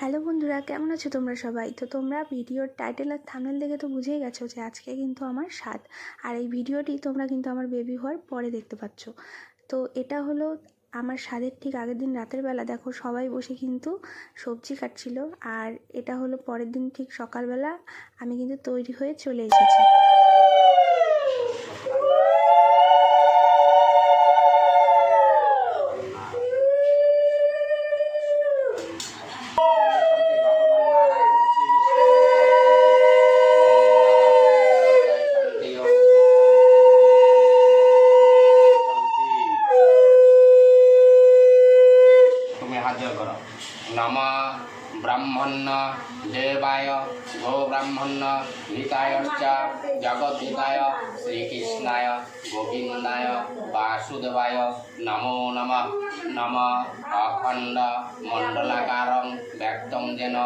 Hello বন্ধুরা, কেমন আছো তোমরা সবাই? তো তোমরা ভিডিওর টাইটেল আর থাম্বনেল দেখে তো বুঝেই গেছো যে আজকে কিন্তু আমার স্বাদ। আর এই ভিডিওটি তোমরা কিন্তু আমার বেবি হওয়ার পরে দেখতে পাচ্ছ। তো এটা হলো আমার স্বাদের ঠিক আগের দিন রাতের বেলা। দেখো সবাই বসে কিন্তু সবজি কাটছিল। আর এটা হলো পরের দিন ঠিক সকালবেলা আমি কিন্তু তৈরি হয়ে চলে এসেছি। नम ब्रह्मण्य देवाय गो ब्रह्मण्य हिताय जगद्धिताय श्रीकृष्णाय गोविंदाय वासुदेवाय नमो नमः। नम अखंड मंडलाकारं व्यक्तं जेन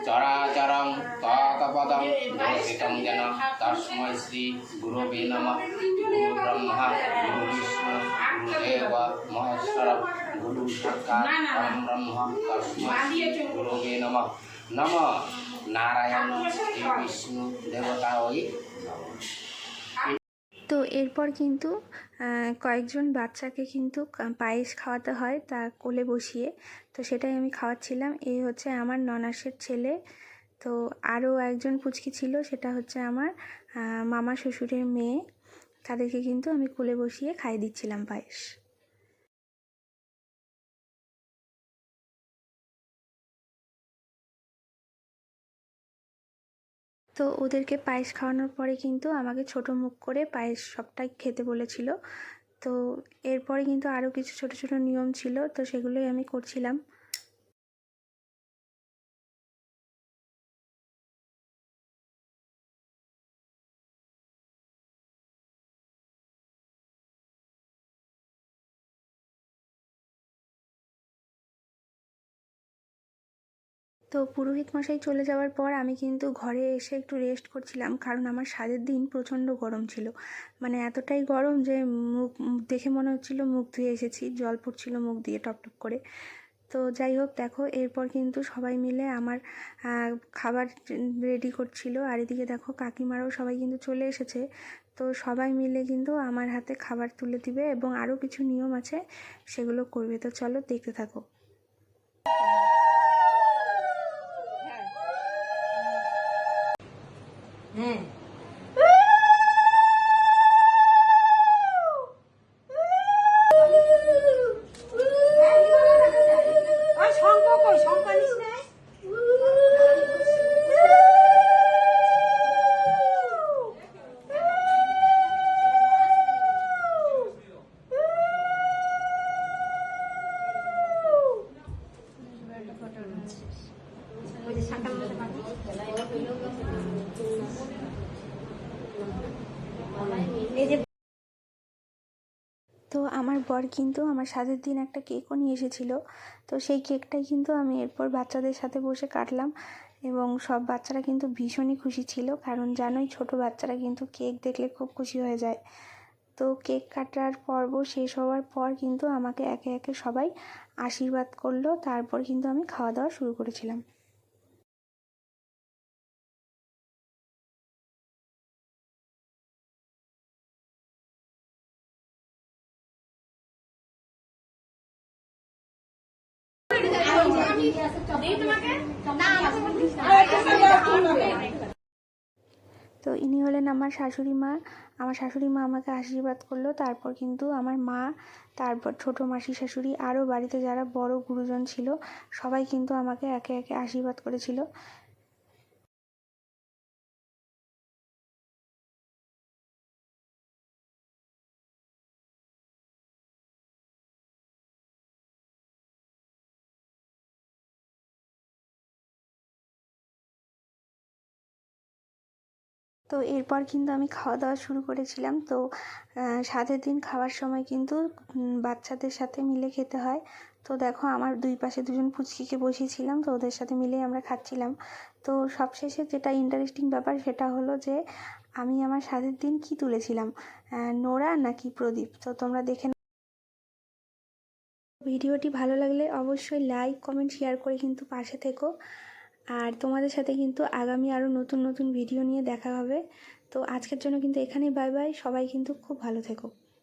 चराचरं तत्पदं दर्शितं जेन तस्मै श्री गुरुवे नमः। गुरु ब्रह्मा गुरु विष्णु गुरुदेव महेश्वर गुरु साक्षात् परं ब्रह्म तस्मै गुरुवे नमः। नमः नारायण श्री विष्णु देवता ওই। তো এরপর কিন্তু কয়েকজন বাচ্চাকে কিন্তু পায়েস খাওয়াতে হয় তার কোলে বসিয়ে। তো সেটাই আমি খাওয়াচ্ছিলাম। এই হচ্ছে আমার ননাসের ছেলে। তো আরও একজন পুচকি ছিল, সেটা হচ্ছে আমার মামা শ্বশুরের মেয়ে। তাদেরকে কিন্তু আমি কোলে বসিয়ে খাইয়ে দিচ্ছিলাম পায়েস। তো ওদেরকে পায়েস খাওয়ানোর পরে কিন্তু আমাকে ছোট মুখ করে পায়েস সবটাই খেতে বলেছিল। তো এরপরে কিন্তু আরও কিছু ছোট ছোট নিয়ম ছিল, তো সেগুলোই আমি করছিলাম। তো পুরোহিত মশাই চলে যাওয়ার পর আমি কিন্তু ঘরে এসে একটু রেস্ট করছিলাম, কারণ আমার স্বাদের দিন প্রচণ্ড গরম ছিল। মানে এতটাই গরম যে মুখ দেখে মনে হচ্ছিল মুখ ধুয়ে এসেছি, জল পড়ছিল মুখ দিয়ে টপ টপ করে। তো যাই হোক, দেখো এরপর কিন্তু সবাই মিলে আমার খাবার রেডি করছিল। আর এদিকে দেখো কাকিমারাও সবাই কিন্তু চলে এসেছে। তো সবাই মিলে কিন্তু আমার হাতে খাবার তুলে দিবে এবং আরও কিছু নিয়ম আছে, সেগুলো করবে। তো চলো দেখতে থাকো। হ্যাঁ শঙ্খ কই শঙ্খ আনিস না। ওই যে শাকার মধ্যে পাখি এই যে। তো আমার বর কিন্তু আমার স্বাদের দিন একটা কেকও নিয়ে এসেছিল। তো সেই কেকটাই কিন্তু আমি এরপর বাচ্চাদের সাথে বসে কাটলাম এবং সব বাচ্চারা কিন্তু ভীষণই খুশি ছিল, কারণ জানোই ছোট বাচ্চারা কিন্তু কেক দেখলে খুব খুশি হয়ে যায়। তো কেক কাটার পর্ব শেষ হওয়ার পর কিন্তু আমাকে একে একে সবাই আশীর্বাদ করলো, তারপর কিন্তু আমি খাওয়া দাওয়া শুরু করেছিলাম। তো ইনি হলেন আমার শাশুড়ি মা। আমার শাশুড়ি মা আমাকে আশীর্বাদ করলো, তারপর কিন্তু আমার মা, তারপর ছোটো মাসি শাশুড়ি, আরও বাড়িতে যারা বড় গুরুজন ছিল সবাই কিন্তু আমাকে একে একে আশীর্বাদ করেছিল। তো এরপর কিন্তু আমি খাওয়া দাওয়া শুরু করেছিলাম। তো স্বাদের দিন খাওয়ার সময় কিন্তু বাচ্চাদের সাথে মিলে খেতে হয়। তো দেখো আমার দুই পাশে দুজন পুচকিকে বসিয়েছিলাম, তো ওদের সাথে মিলেই আমরা খাচ্ছিলাম। তো সবশেষে যেটা ইন্টারেস্টিং ব্যাপার সেটা হলো যে আমি আমার স্বাদের দিন কি তুলেছিলাম, নোরা নাকি প্রদীপ। তো তোমরা দেখে ভিডিওটি ভালো লাগলে অবশ্যই লাইক কমেন্ট শেয়ার করে কিন্তু পাশে থেকো। আর তোমাদের সাথে কিন্তু আগামী আরও নতুন নতুন ভিডিও নিয়ে দেখা হবে। তো আজকের জন্য কিন্তু এখানেই বাই বাই, সবাই কিন্তু খুব ভালো থেকো।